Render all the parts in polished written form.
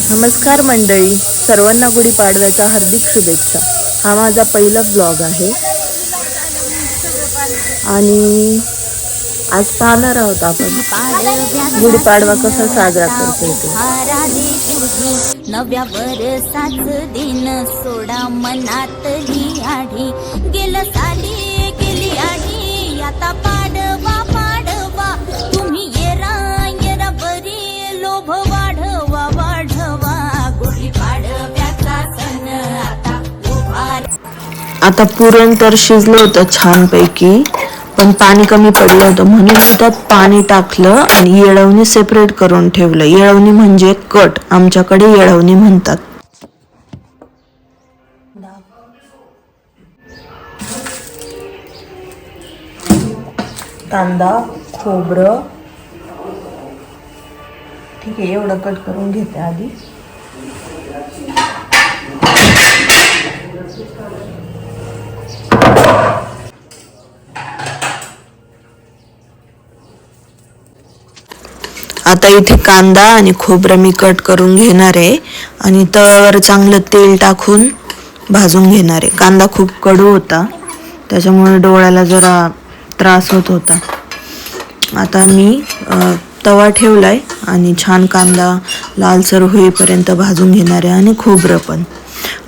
नमस्कार मंडळी, सर्वांना गुढीपाडव्याच्या हार्दिक शुभेच्छा. हा माझा पहिला ब्लॉग आहे आणि आज पाहणार आहोत आपण गुढीपाडवा कसा साजरा करतो ते. नव्या वर्षाच दिन सोडा मनातली आढी गेलं साली गेली आढी आता पाडवा पाडवा तुम्ही येरा बरी लोभ वाढवा वाढवा गुढीपाडव्याचा सण आता उभा. आता पुरण तर शिजलं होतं छानपैकी, पण पाणी कमी पडलं होतं म्हणून मी त्यात पाणी टाकलं आणि येळवणी सेपरेट करून ठेवलं. येळवणी म्हणजे कट, आमच्याकडे येळवणी म्हणतात. कांदा, खोबरं, ठीक आहे, एवढं कट करून घेते आधी. आता इथे कांदा आणि खोबरं मी कट करून घेणार आहे आणि तव्यावर चांगलं तेल टाकून भाजून घेणार आहे. कांदा खूप कडू होता, त्याच्यामुळे डोळ्याला जरा त्रास होत होता. आता मी तवा ठेवलाय आणि छान कांदा लालसर होईपर्यंत भाजून घेणार आहे आणि खोबरं पण.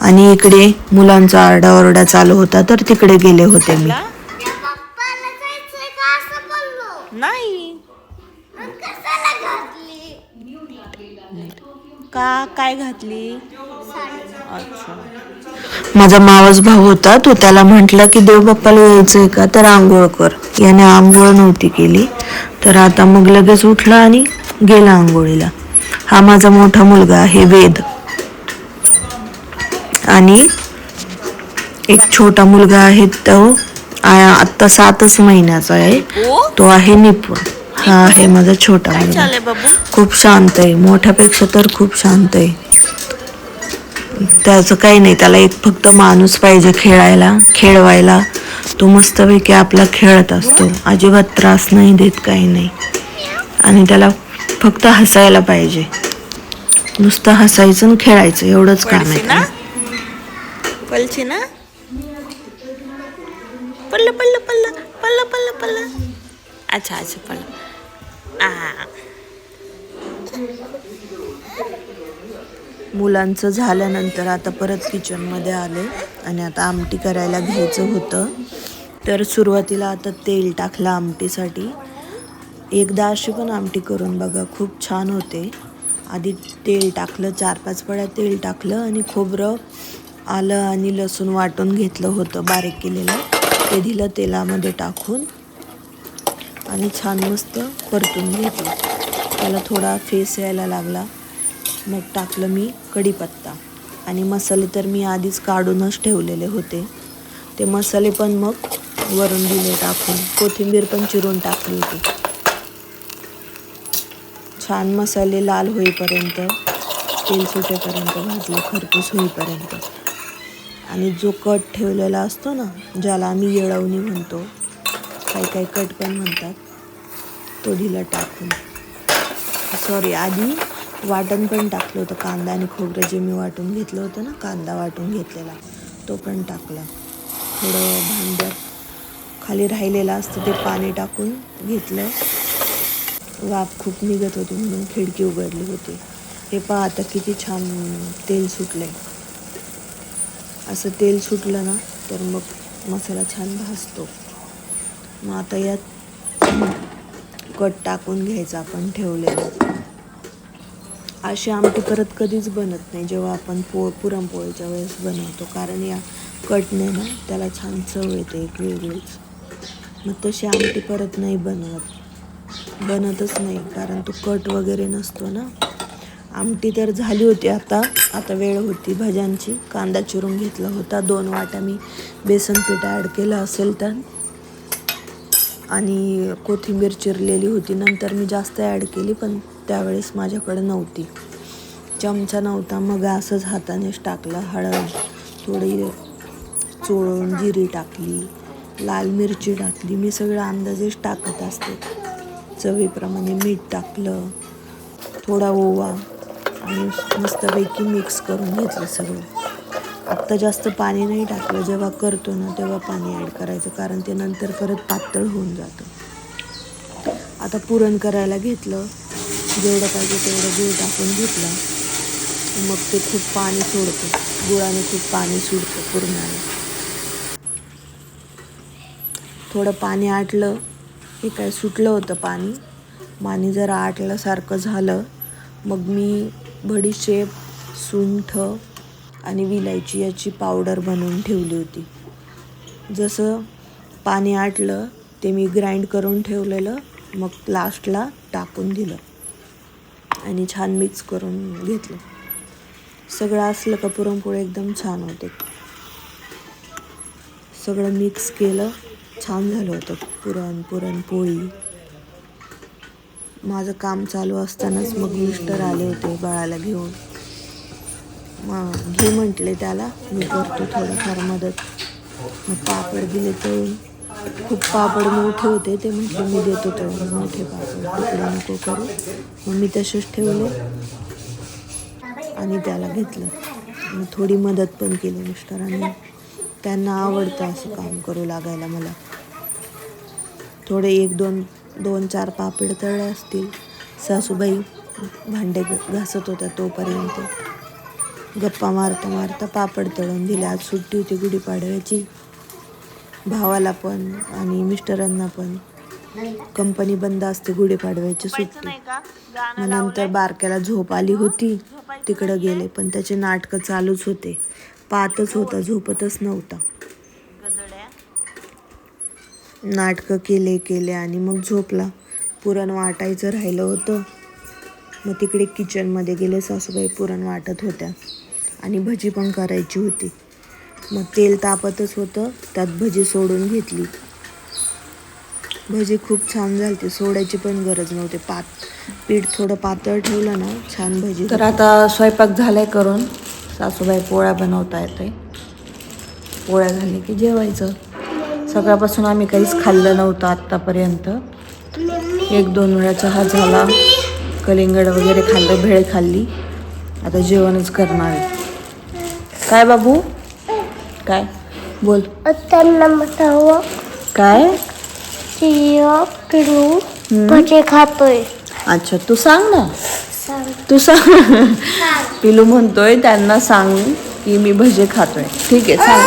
आणि इकडे मुलांचा आरडाओरडा चालू होता तर तिकडे गेले होते मी. नाही का काय घातली? अच्छा, माझा मावस भाऊ होता, तो त्याला म्हटला की देव बाप्पाला यायचंय का तर आंघोळ कर. याने आंघोळ नव्हती केली, तर आता मग लगेच उठला आणि गेला आंघोळीला. हा माझा मोठा मुलगा आहे वेद, आणि एक छोटा मुलगा आहे तो आत्ता 7 महिन्याचा आहे, तो आहे निपुण. हा आहे माझा छोटा मुलगा, खूप शांत आहे, मोठ्यापेक्षा तर खूप शांत आहे. त्याचं काही नाही, त्याला एक फक्त माणूस पाहिजे खेळवायला. तो मस्तपैकी आपला खेळत असतो, अजिबात त्रास नाही देत, काही नाही. आणि त्याला फक्त हसायला पाहिजे, नुसतं हसायचं आणि खेळायचं, एवढंच काम आहे. पलची ना पल्ल पल्ल पल्ल पल्ल पल्ल पल्ल. अच्छा अच्छा पल्ल. मुलांचं झाल्यानंतर आता परत किचनमध्ये आले आणि आता आमटी करायला घ्यायचं होतं. तर सुरुवातीला आता तेल टाकलं आमटीसाठी. एकदा अशी पण आमटी करून बघा, खूप छान होते. आधी तेल टाकलं, 4-5 पळ्या तेल टाकलं आणि खोबरं, आलं आणि लसूण वाटून घेतलं होतं बारीक केलेलं, ते दिलं तेलामध्ये टाकून आणि छान मस्त परतून घेतलं. त्याला थोडा फेस यायला लागला, मग टाकलं मी कढीपत्ता आणि मसाले तर मी आधीच काढूनच ठेवलेले होते. ते मसाले पण मग वरून दिले टाकून, कोथिंबीर पण चिरून टाकली होती. छान मसाले लाल होईपर्यंत, तेल सुटेपर्यंत भाजले, खरपूस होईपर्यंत. आणि जो कट ठेवलेला असतो ना, ज्याला आम्ही येळवणी म्हणतो, काही कट पण म्हणतात, तो दिला टाकून. सॉरी, आधी वाटण पण टाकलं होतं, कांदा आणि खोबरं जे मी वाटून घेतलं होतं ना, कांदा वाटून घेतलेला तो पण टाकला. थोडं भांड्यात खाली राहिलेलं असतं ते पाणी टाकून घेतलं. वाफ खूप निघत होती म्हणून खिडकी उघडली होती. हे पहा आता किती छान तेल सुटलंय. असं तेल सुटलं ना तर मग मसाला छान भाजतो. मग आता यात कट टाकून घ्यायचं आपण ठेवलेलं. अशी आमटी परत कधीच बनत नाही जेव्हा आपण पुरणपोळीच्या वेळेस बनवतो, कारण या कटने ना त्याला छान चव येते एक वेगळीच. मग तशी आमटी परत नाही बनतच नाही, कारण तो कट वगैरे नसतो ना. आमटी तर झाली होती. आता वेळ होती भज्यांची. कांदा चिरून घेतला होता, 2 वाट्या मी बेसन पीठ ॲड केलं असेल तर, आणि कोथिंबीर चिरलेली होती. नंतर मी जास्त ॲड केली, पण त्यावेळेस माझ्याकडे नव्हती, चमचा नव्हता. मग असंच हातानेच टाकलं. हळद थोडी चोळून, जिरी टाकली, लाल मिरची टाकली. मी सगळं अंदाजेच टाकत असते, चवीप्रमाणे मीठ टाकलं, थोडा ओवा, आणि मस्तपैकी मिक्स करून घेतलं सगळं. आत्ता जास्त पाणी नाही टाकलं, जेव्हा करतो ना तेव्हा पाणी ॲड करायचं, कारण ते नंतर परत पातळ होऊन जातं. आता पुरण करायला घेतलं, जेवढं पाहिजे तेवढं गूळ टाकून घेतला. मग ते खूप पाणी सोडतं, गुळाने खूप पाणी सुटतं पुरणाला. थोडं पाणी आटलं, हे काय सुटलं होतं पाणी जरा आटल्यासारखं झालं. मग मी बडीशेप, सुंठ आणि विलायची याची पावडर बनवून ठेवली होती. जसं पाणी आटलं ते मी ग्राइंड करून ठेवलेलं, मग लास्टला टाकून दिलं आणि छान मिक्स करून घेतलं. सगळं असलं का पुरणपोळी एकदम छान होते. सगळं मिक्स केलं, छान झालं होतं पुरणपोळी. माझं काम चालू असतानाच मग मिस्टर आले होते बाळाला घेऊन. घे म्हटले त्याला, मी करतो थोडंफार मदत. मग पापड दिले तळून. खूप पापड मोठे होते, ते म्हटले मी देतो तळून मोठे पापड, तुकडे नको करू. मग मी तसेच ठेवले आणि त्याला घेतलं. आणि थोडी मदत पण केली मिस्टरांनी. त्यांना आवडतं असं काम करू लागायला मला. थोडे 1-2-4 पापड तळले असतील. सासूबाई भांडे घासत होत्या तोपर्यंत. गप्पा मारता मारता पापड तळून दिले. आज सुट्टी होती गुढीपाडव्याची. भावाला पण आणि मिस्टरांना पण. कंपनी बंद असते गुढीपाडव्याची सुट्टी. मग नंतर बारक्याला झोप आली होती, तिकडं गेले. पण त्याचे नाटकं चालूच होते. पाहतच होता, झोपतच नव्हता. नाटकं केले आणि मग झोपला. पुरण वाटायचं राहिलं होतं, मग तिकडे किचनमध्ये गेले. सासूबाई पुरण वाटत होत्या आणि भजी पण करायची होती. मग तेल तापतच होतं, त्यात भजी सोडून घेतली. भजी खूप छान झाली, सोडायची पण गरज नव्हती. पीठ थोडं पातळ ठेवलं ना, छान भजी. तर आता स्वयंपाक झालाय करून. सासूबाई पोळ्या बनवता येते. पोळ्या झाले की जेवायचं. सकाळपासून आम्ही काहीच खाल्लं नव्हतं आत्तापर्यंत. 1-2 वेळा चहा झाला, कलिंगड वगैरे खाल्लं, भेळ खाल्ली. आता जेवणच करणार आहे. काय बाबू, काय बोल. काय भजे खातोय. अच्छा, तू सांग ना. तू सांग. पिलू म्हणतोय त्यांना सांग की मी भजे खातोय. ठीक आहे, सांग.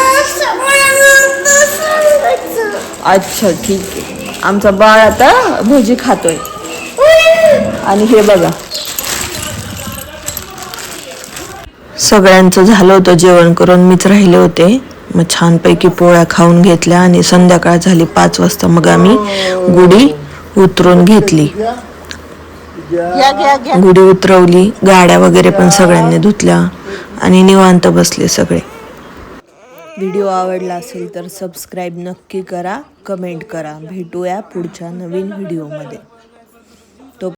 अच्छा ठीक आहे. आमचा बाळ आता भजी खातोय. आणि हे बघा, सगळ्यांचं झालं होतं जेवण करून, मीच राहिले होते. मग छानपैकी पोळ्या खाऊन घेतल्या आणि संध्याकाळ झाली 5 वाजता. मग आम्ही गुढी उतरून घेतली. गुढी उतरवली, गाड्या वगैरे पण सगळ्यांनी धुतल्या आणि निवांत बसले सगळे. व्हिडिओ आवडला असेल तर सबस्क्राईब नक्की करा, कमेंट करा. भेटूया पुढच्या नवीन व्हिडिओमध्ये.